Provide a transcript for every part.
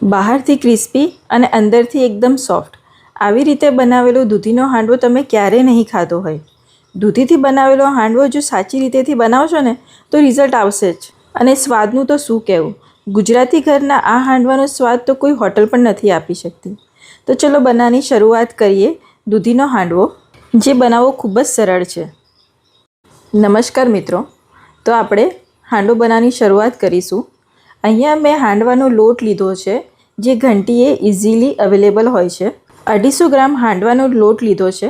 બહારથી ક્રિસ્પી અને અંદરથી એકદમ સોફ્ટ આવી રીતે બનાવેલો દૂધીનો હાંડવો તમે ક્યારેય નહીં ખાધો હોય. દૂધીથી બનાવેલો હાંડવો જો સાચી રીતેથી બનાવશો ને તો રિઝલ્ટ આવશે જ. અને સ્વાદનું તો શું કહેવું, ગુજરાતી ઘરના આ હાંડવાનો સ્વાદ તો કોઈ હોટલ પણ નથી આપી શકતી. તો ચલો બનાવવાની શરૂઆત કરીએ. દૂધીનો હાંડવો જે બનાવવો ખૂબ જ સરળ છે. નમસ્કાર મિત્રો, તો આપણે હાંડવો બનાવવાની શરૂઆત કરીશું. અહીંયા મેં હાંડવાનો લોટ લીધો છે જે ઘંટીએ ઇઝીલી અવેલેબલ હોય છે. 250 ગ્રામ હાંડવાનો લોટ લીધો છે.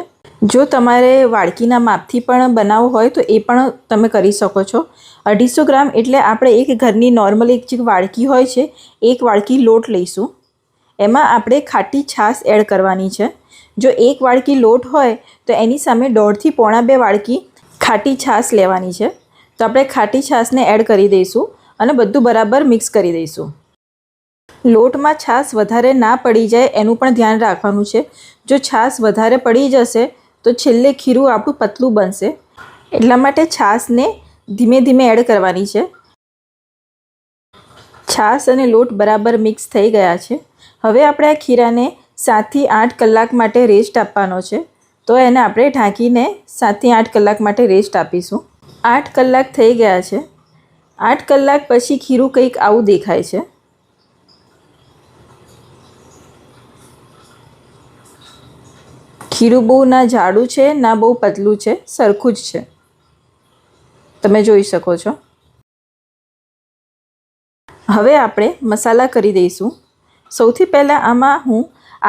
જો તમારે વાડકીના માપથી પણ બનાવવું હોય તો એ પણ તમે કરી શકો છો. 250 ગ્રામ એટલે આપણે એક ઘરની નોર્મલ એક જે વાડકી હોય છે એક વાડકી લોટ લઈશું. એમાં આપણે ખાટી છાશ એડ કરવાની છે. જો એક વાડકી લોટ હોય તો એની સામે 1.5 થી 1.25 વાડકી ખાટી છાશ લેવાની છે. તો આપણે ખાટી છાશને એડ કરી દઈશું અને બધું બરાબર મિક્સ કરી દઈશું. લોટમાં છાશ વધારે ના પડી જાય એનું પણ ધ્યાન રાખવાનું છે. જો છાશ વધારે પડી જશે તો છેલ્લે ખીરું આપણું પતલું બનશે. એટલા માટે છાશને ધીમે ધીમે એડ કરવાની છે. છાશ અને લોટ બરાબર મિક્સ થઈ ગયા છે. હવે આપણે આ ખીરાને 7 થી 8 કલાક માટે રેસ્ટ આપવાનો છે. તો એને આપણે ઢાંકીને 7 થી 8 કલાક માટે રેસ્ટ આપીશું. 8 કલાક થઈ ગયા છે. 8 કલાક પછી ખીરું કંઈક આવું દેખાય છે. ખીરું બહુ ના જાડું છે ના બહુ પતલું છે, સરખું જ છે. તમે જોઈ શકો છો. હવે આપણે મસાલા કરી દઈશું. સૌથી પહેલાં આમાં હું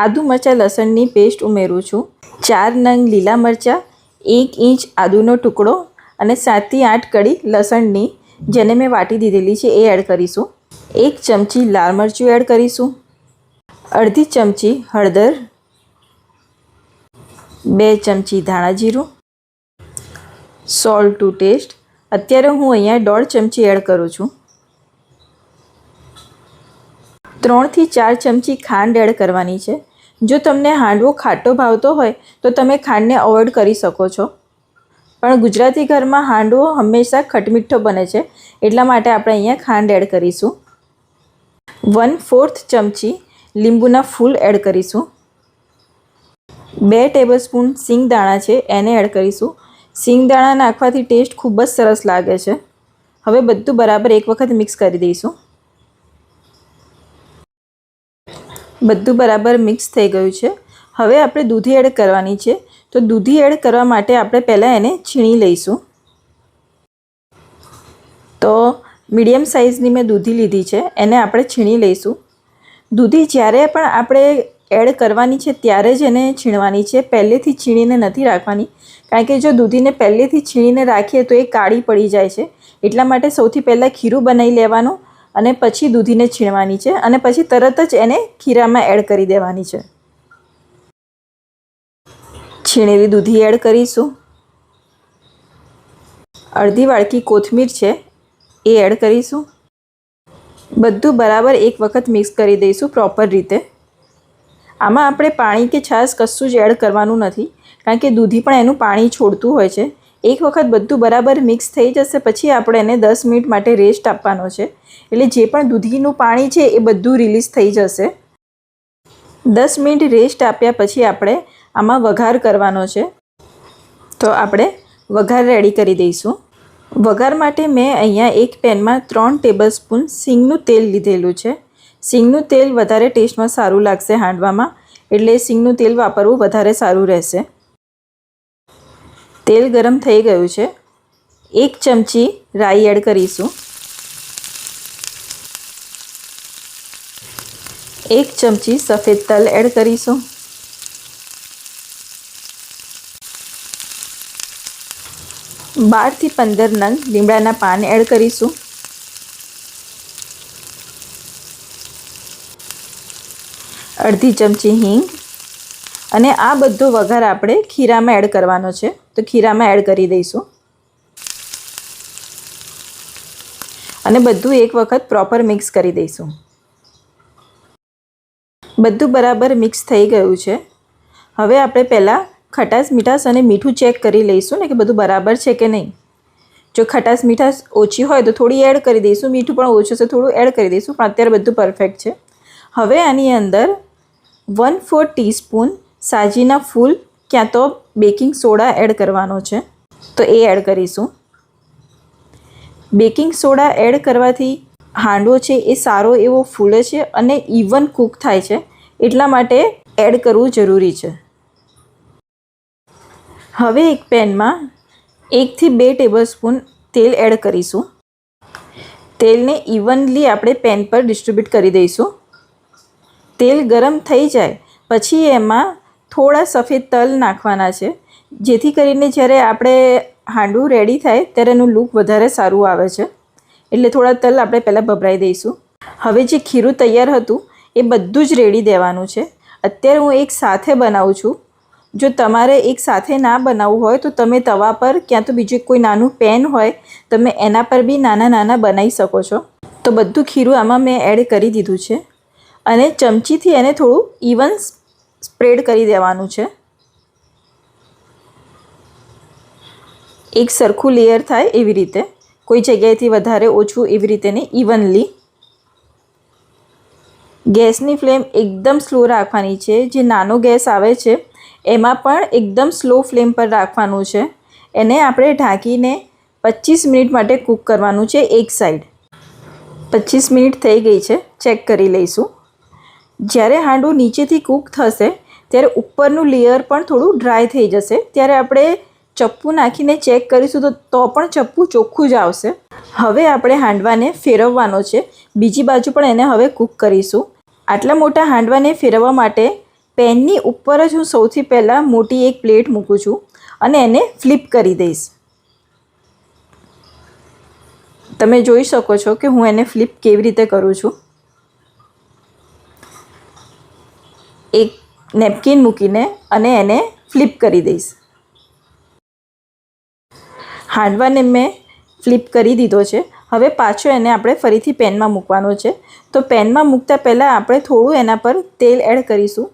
આદુ મરચાં લસણની પેસ્ટ ઉમેરું છું. 4 નંગ લીલા મરચાં, 1 ઇંચ આદુનો ટુકડો અને 7 થી 8 કળી લસણની જેને મેં વાટી દીધેલી છે એ એડ કરીશું. 1 ચમચી લાલ મરચું એડ કરીશું. અડધી ચમચી હળદર, 2 ચમચી ધાણા જીરું, સોલ્ટ ટુ ટેસ્ટ. અત્યારે હું અહીંયા 1.5 ચમચી એડ કરું છું. 3 થી 4 ચમચી ખાંડ એડ કરવાની છે. જો તમને હાંડવો ખાટો ભાવતો હોય તો તમે ખાંડને અવોઇડ કરી શકો છો. પણ ગુજરાતી ઘરમાં હાંડવો હંમેશા ખટમીઠો બને છે એટલા માટે આપણે અહીંયા ખાંડ એડ કરીશું. 1/4 ચમચી લીંબુના ફૂલ એડ કરીશું. 2 ટેબલસ્પૂન સિંગદાણા છે એને એડ કરીશું. સિંગદાણા નાખવાથી ટેસ્ટ ખૂબ જ સરસ લાગે છે. હવે બધું બરાબર એક વખત મિક્સ કરી દઈશું. બધું બરાબર મિક્સ થઈ ગયું છે. હવે આપણે દૂધી એડ કરવાની છે. તો દૂધી એડ કરવા માટે આપણે પહેલાં એને છીણી લઈશું. તો મીડિયમ સાઇઝની મેં દૂધી લીધી છે, એને આપણે છીણી લઈશું. દૂધી જ્યારે પણ આપણે એડ કરવાની છે ત્યારે જ એને છીણવાની છે, પહેલેથી છીણીને નથી રાખવાની. કારણ કે જો દૂધીને પહેલેથી છીણીને રાખીએ તો એ કાળી પડી જાય છે. એટલા માટે સૌથી પહેલાં ખીરું બનાવી લેવાનું અને પછી દૂધીને છીણવાની છે અને પછી તરત જ એને ખીરામાં એડ કરી દેવાની છે. છીણેલી દૂધી એડ કરીશું. અડધી વાડકી કોથમીર છે એ એડ કરીશું. બધું બરાબર એક વખત મિક્સ કરી દઈશું પ્રોપર રીતે. આમાં આપણે પાણી કે છાશ કશું જ એડ કરવાનું નથી કારણ કે દૂધી પણ એનું પાણી છોડતું હોય છે. એક વખત બધું બરાબર મિક્સ થઈ જશે પછી આપણે એને 10 મિનિટ માટે રેસ્ટ આપવાનો છે. એટલે જે પણ દૂધીનું પાણી છે એ બધું રિલીઝ થઈ જશે. 10 મિનિટ રેસ્ટ આપ્યા પછી આપણે આમાં વઘાર કરવાનો છે. તો આપણે વઘાર રેડી કરી દઈશું. વઘાર માટે મેં અહીંયા એક પેનમાં 3 ટેબલસ્પૂન સિંગનું તેલ લીધેલું છે. સિંગનું તેલ વધારે ટેસ્ટમાં સારું લાગશે હાંડવામાં, એટલે સિંગનું તેલ વાપરવું વધારે સારું રહેશે. તેલ ગરમ થઈ ગયું છે. 1 ચમચી રાઈ એડ કરીશું. 1 ચમચી સફેદ તલ એડ કરીશું. 12 થી 15 નંગ લીમડાના પાન એડ કરીશું. અડધી ચમચી હિંગ અને આ બધો વઘાર આપણે ખીરામાં એડ કરવાનો છે. તો ખીરામાં એડ કરી દઈશું અને બધું એક વખત પ્રોપર મિક્સ કરી દઈશું. બધું બરાબર મિક્સ થઈ ગયું છે. હવે આપણે પહેલાં ખટાશ મીઠાશ અને મીઠું ચેક કરી લઈશું ને કે બધું બરાબર છે કે નહીં. જો ખટાશ મીઠાશ ઓછી હોય તો થોડી એડ કરી દઈશું, મીઠું પણ ઓછું છે થોડું એડ કરી દઈશું, પણ અત્યારે બધું પરફેક્ટ છે. હવે આની અંદર 1/4 ટીસ્પૂન સાજીના ફૂલ ક્યાં તો બેકિંગ સોડા એડ કરવાનો છે, તો એ એડ કરીશું. બેકિંગ સોડા એડ કરવાથી હાંડવો છે એ સારો એવો ફૂલે છે અને ઇવન કૂક થાય છે, એટલા માટે એડ કરવું જરૂરી છે. હવે એક પેનમાં 1 થી 2 ટેબલસ્પૂન તેલ એડ કરીશું. તેલને ઇવનલી આપણે પેન પર ડિસ્ટ્રીબ્યુટ કરી દઈશું. તેલ ગરમ થઈ જાય પછી એમાં થોડા સફેદ તલ નાખવાના છે, જેથી કરીને જ્યારે આપણે હાંડવું રેડી થાય ત્યારે એનું લુક વધારે સારું આવે છે. એટલે થોડા તલ આપણે પહેલાં ભભરાઈ દઈશું. હવે જે ખીરું તૈયાર હતું એ બધું જ રેડી દેવાનું છે. અત્યારે હું એક સાથે બનાવું છું. જો તમારે એક સાથે ના બનાવવું હોય તો તમે તવા પર ક્યાં તો બીજું કોઈ નાનું પેન હોય તમે એના પર બી નાના નાના બનાવી શકો છો. તો બધું ખીરું આમાં મેં એડ કરી દીધું છે અને ચમચીથી એને થોડું ઇવન સ્પ્રેડ કરી દેવાનું છે. એક સરખું લેયર થાય એવી રીતે, કોઈ જગ્યાએથી વધારે ઓછું એવી રીતે નહીં, ઇવનલી. ગેસની ફ્લેમ એકદમ સ્લો રાખવાની છે. જે નાનો ગેસ આવે છે એમાં પણ એકદમ સ્લો ફ્લેમ પર રાખવાનું છે. એને આપણે ઢાંકીને 25 મિનિટ માટે કૂક કરવાનું છે એક સાઈડ. 25 મિનિટ થઈ ગઈ છે, ચેક કરી લઈશું. જ્યારે હાંડવું નીચેથી કૂક થશે ત્યારે ઉપરનું લેયર પણ થોડું ડ્રાય થઈ જશે. ત્યારે આપણે ચપ્પુ નાખીને ચેક કરીશું તો પણ ચપ્પુ ચોખ્ખું જ આવશે. હવે આપણે હાંડવાને ફેરવવાનો છે. બીજી બાજુ પણ એને હવે કૂક કરીશું. આટલા મોટા હાંડવાને ફેરવવા માટે પેનની ઉપર જ હું સૌથી પહેલાં મોટી એક પ્લેટ મૂકું છું અને એને ફ્લિપ કરી દઈશ. તમે જોઈ શકો છો કે હું એને ફ્લિપ કેવી રીતે કરું છું. એક નેપકિન મૂકીને અને એને ફ્લિપ કરી દઈશ. હાંડવાને મેં ફ્લિપ કરી દીધો છે. હવે પાછો એને આપણે ફરીથી પેનમાં મૂકવાનો છે. તો પેનમાં મૂકતા પહેલાં આપણે થોડું એના પર તેલ એડ કરીશું.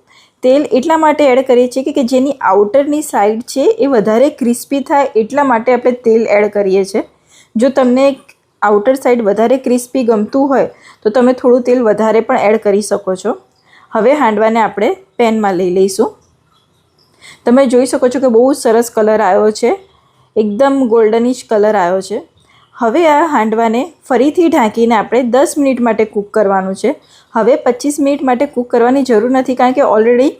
તેલ એટલા માટે એડ કરીએ છીએ કે જેની આઉટરની સાઈડ છે એ વધારે ક્રિસ્પી થાય, એટલા માટે આપણે તેલ એડ કરીએ છીએ. જો તમને આઉટર સાઈડ વધારે ક્રિસ્પી ગમતું હોય તો તમે થોડું તેલ વધારે પણ એડ કરી શકો છો. હવે હાંડવાને આપણે પેનમાં લઈ લઈશું. તમે જોઈ શકો છો કે બહુ સરસ કલર આવ્યો છે, એકદમ ગોલ્ડનિશ કલર આવ્યો છે. હવે આ હાંડવાને ફરીથી ઢાંકીને આપણે 10 મિનિટ માટે કૂક કરવાનું છે. હવે 25 મિનિટ માટે કૂક કરવાની જરૂર નથી, કારણ કે ઓલરેડી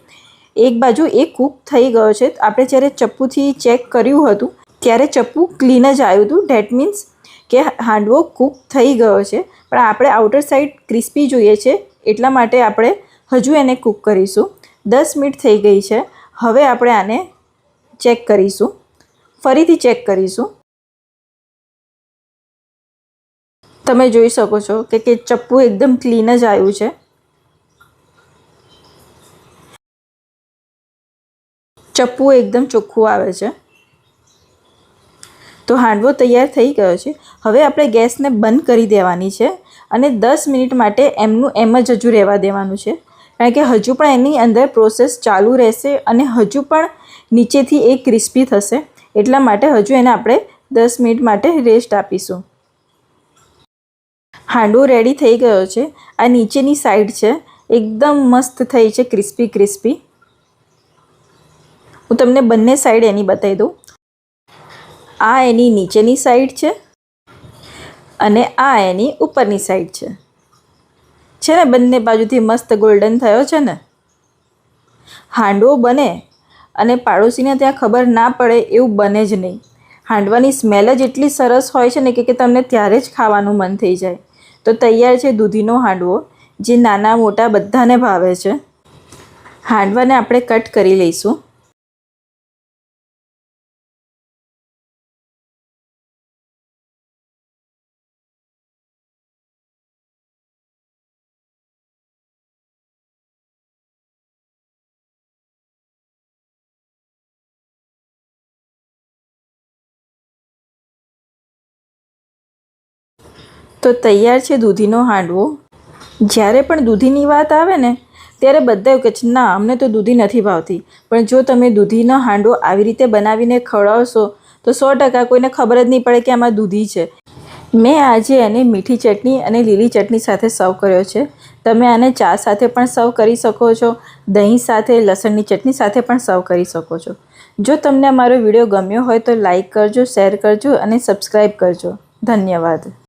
એક બાજુ એ કૂક થઈ ગયો છે. આપણે જ્યારે ચપ્પુથી ચેક કર્યું હતું ત્યારે ચપ્પુ ક્લીન જ આવ્યું હતું. ડેટ મીન્સ કે હાંડવો કૂક થઈ ગયો છે, પણ આપણે આઉટર સાઈડ ક્રિસ્પી જોઈએ છે, એટલા માટે આપણે હજુ એને કૂક કરીશું. 10 મિનિટ થઈ ગઈ છે. હવે આપણે આને ચેક કરીશું, ફરીથી ચેક કરીશું. તમે જોઈ શકો છો કે ચપ્પુ એકદમ ક્લીન જ આવ્યું છે. ચપ્પુ એકદમ ચોખ્ખું આવે છે. તો હાંડવો તૈયાર થઈ ગયો છે. હવે આપણે ગેસને બંધ કરી દેવાની છે અને 10 મિનિટ માટે એમનું એમ જ હજુ રહેવા દેવાનું છે, કારણ કે હજુ પણ એની અંદર પ્રોસેસ ચાલુ રહેશે અને હજુ પણ નીચેથી એ ક્રિસ્પી થશે. એટલા માટે હજુ એને આપણે 10 મિનિટ માટે રેસ્ટ આપીશું. હાંડવો રેડી થઈ ગયો છે. આ નીચેની સાઈડ છે એકદમ મસ્ત થઈ છે, ક્રિસ્પી ક્રિસ્પી. હું તમને બંને સાઈડ એની બતાવી દઉં. આ એની નીચેની સાઈડ છે અને આ એની ઉપરની સાઈડ છે ને બંને બાજુથી મસ્ત ગોલ્ડન થયો છે ને. હાંડવો બને અને પાડોશીને ત્યાં ખબર ના પડે એવું બને જ નહીં. હાંડવાની સ્મેલ જ એટલી સરસ હોય છે ને કે તમને ત્યારે જ ખાવાનું મન થઈ જાય. તો તૈયાર છે દૂધીનો હાંડવો, જે નાના મોટા બધાને ભાવે છે. હાંડવાને આપણે કટ કરી લઈશું. તો તૈયાર છે દૂધીનો હાંડવો. જ્યારે પણ દૂધીની વાત આવે ને ત્યારે બધા એવું કહે છે ના અમને તો દૂધી નથી ભાવતી. પણ જો તમે દૂધીનો હાંડવો આવી રીતે બનાવીને ખવડાવશો તો 100% કોઈને ખબર જ નહીં પડે કે આમાં દૂધી છે. મેં આજે એને મીઠી ચટણી અને લીલી ચટણી સાથે સર્વ કર્યો છે. તમે આને ચા સાથે પણ સર્વ કરી શકો છો, દહીં સાથે, લસણની ચટણી સાથે પણ સર્વ કરી શકો છો. જો તમને અમારો વિડીયો ગમ્યો હોય તો લાઈક કરજો, શેર કરજો અને સબસ્ક્રાઈબ કરજો. ધન્યવાદ.